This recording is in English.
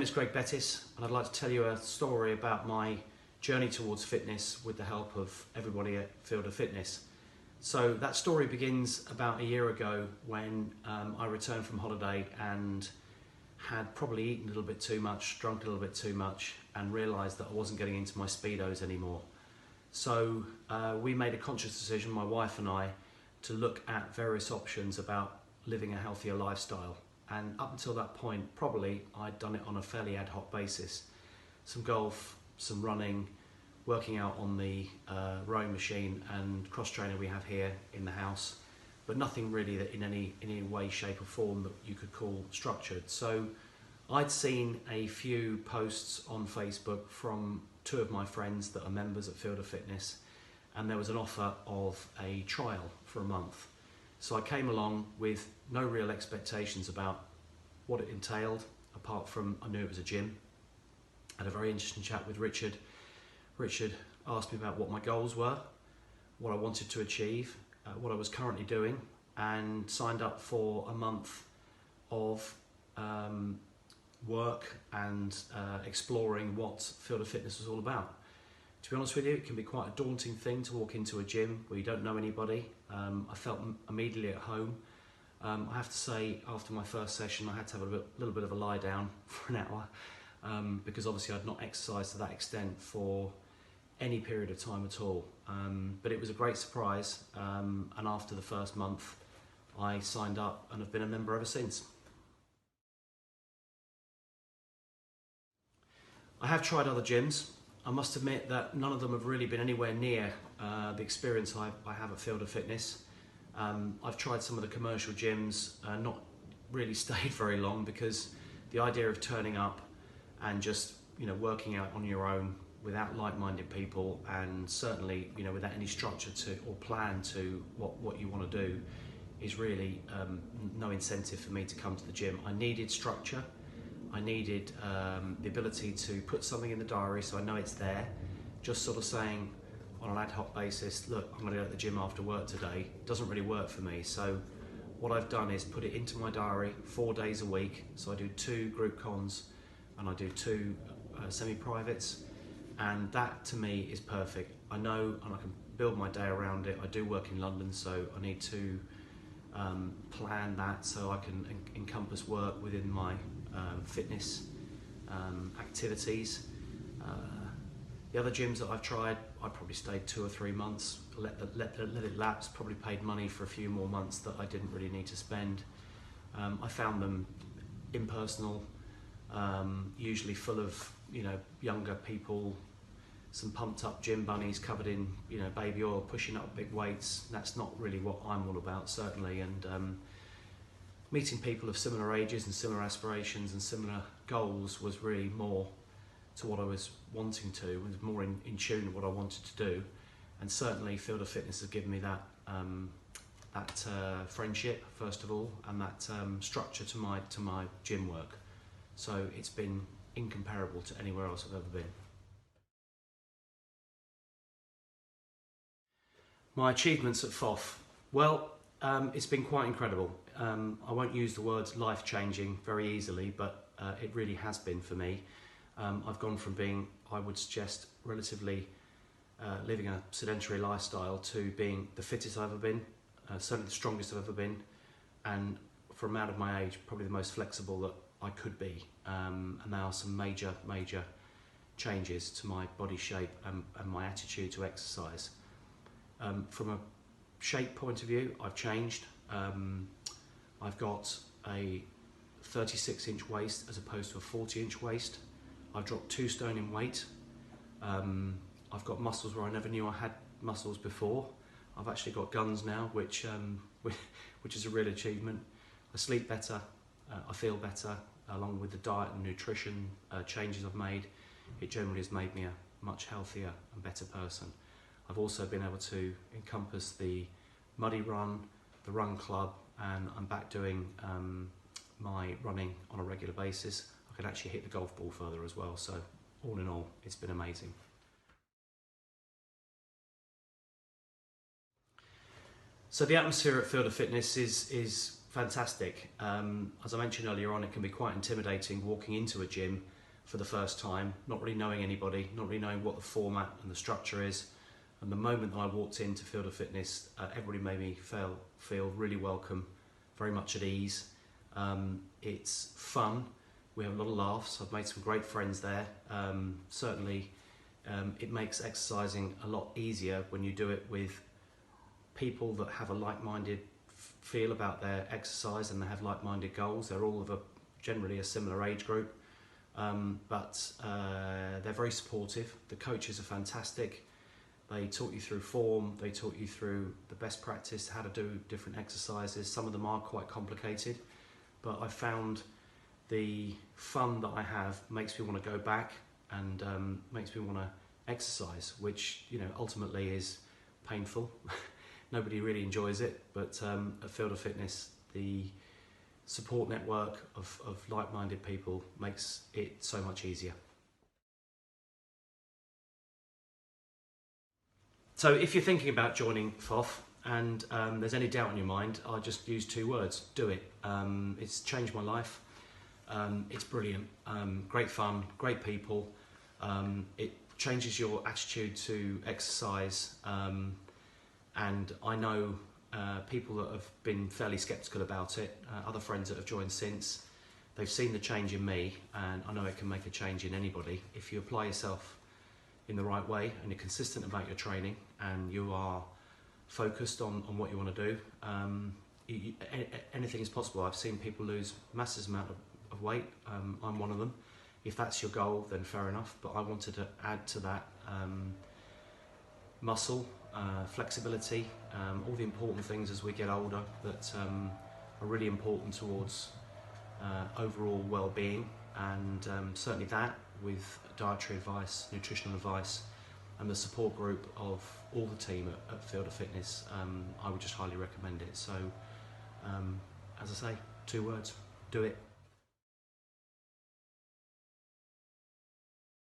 is Greg Bettis, and I'd like to tell you a story about my journey towards fitness with the help of everybody at Field of Fitness. So that story begins about a year ago when I returned from holiday and had probably eaten a little bit too much, drunk a little bit too much, and realised that I wasn't getting into my Speedos anymore. So we made a conscious decision, my wife and I, to look at various options about living a healthier lifestyle. And up until that point, probably I'd done it on a fairly ad hoc basis. Some golf, some running, working out on the rowing machine and cross trainer we have here in the house, but nothing really that in any way, shape or form that you could call structured. So I'd seen a few posts on Facebook from two of my friends that are members at Field of Fitness, and there was an offer of a trial for a month. So I came along with no real expectations about what it entailed, apart from I knew it was a gym. I had a very interesting chat with Richard. Richard asked me about what my goals were, what I wanted to achieve, what I was currently doing, and signed up for a month of work and exploring what Field of Fitness was all about. To be honest with you, it can be quite a daunting thing to walk into a gym where you don't know anybody. I felt immediately at home. I have to say, after my first session, I had to have a little bit of a lie down for an hour because obviously I'd not exercised to that extent for any period of time at all. But it was a great surprise, and after the first month, I signed up and have been a member ever since. I have tried other gyms. I must admit that none of them have really been anywhere near the experience I have at Field of Fitness. I've tried some of the commercial gyms, not really stayed very long, because the idea of turning up and just working out on your own without like-minded people, and certainly without any structure to or plan to what you want to do, is really no incentive for me to come to the gym. I needed structure. I needed the ability to put something in the diary so I know it's there. Just sort of saying on an ad hoc basis, look, I'm going to go to the gym after work today, doesn't really work for me. So what I've done is put it into my diary 4 days a week. So I do 2 group cons and I do 2 semi-privates, and that to me is perfect. I know and I can build my day around it. I do work in London, so I need to plan that so I can encompass work within my fitness activities. The other gyms that I've tried, I probably stayed 2 or 3 months, let it lapse, probably paid money for a few more months that I didn't really need to spend. I found them impersonal, usually full of younger people, some pumped up gym bunnies covered in baby oil, pushing up big weights. That's not really what I'm all about, certainly. And meeting people of similar ages and similar aspirations and similar goals was really more to what I was wanting to, was more in tune with what I wanted to do. And certainly Field of Fitness has given me that friendship, first of all, and that structure to my gym work. So it's been incomparable to anywhere else I've ever been. My achievements at FOF. Well, it's been quite incredible. I won't use the words life-changing very easily, but it really has been for me. I've gone from being, I would suggest, relatively living a sedentary lifestyle to being the fittest I've ever been, certainly the strongest I've ever been, and for a man of my age, probably the most flexible that I could be. And there are some major changes to my body shape and my attitude to exercise. From a shape point of view, I've changed. I've got a 36-inch waist as opposed to a 40-inch waist. I've dropped 2 stone in weight. I've got muscles where I never knew I had muscles before. I've actually got guns now, which is a real achievement. I sleep better, I feel better, along with the diet and nutrition changes I've made. It generally has made me a much healthier and better person. I've also been able to encompass the Muddy Run, the Run Club, and I'm back doing my running on a regular basis. I can actually hit the golf ball further as well, so all in all, it's been amazing. So the atmosphere at Field of Fitness is fantastic. As I mentioned earlier on, it can be quite intimidating walking into a gym for the first time, not really knowing anybody, not really knowing what the format and the structure is. And the moment that I walked into Field of Fitness, everybody made me feel really welcome, very much at ease. It's fun. We have a lot of laughs. I've made some great friends there. Certainly, it makes exercising a lot easier when you do it with people that have a like-minded feel about their exercise and they have like-minded goals. They're all of generally a similar age group, but they're very supportive. The coaches are fantastic. They talk you through form, they talk you through the best practice, how to do different exercises. Some of them are quite complicated, but I found the fun that I have makes me want to go back and makes me want to exercise, which, you know, ultimately is painful. Nobody really enjoys it, but at Field of Fitness, the support network of like-minded people makes it so much easier. So if you're thinking about joining FOF and there's any doubt in your mind, I'll just use 2 words: do it. It's changed my life. It's brilliant, great fun, great people. It changes your attitude to exercise, and I know people that have been fairly sceptical about it, other friends that have joined since. They've seen the change in me, and I know it can make a change in anybody if you apply yourself in the right way and you're consistent about your training and you are focused on what you want to do. Anything is possible. I've seen people lose massive amount of weight. I'm one of them. If that's your goal, then fair enough, but I wanted to add to that muscle, flexibility, all the important things as we get older that are really important towards overall well-being, and certainly that with dietary advice, nutritional advice, and the support group of all the team at Field of Fitness, I would just highly recommend it. So, as I say, 2 words: do it.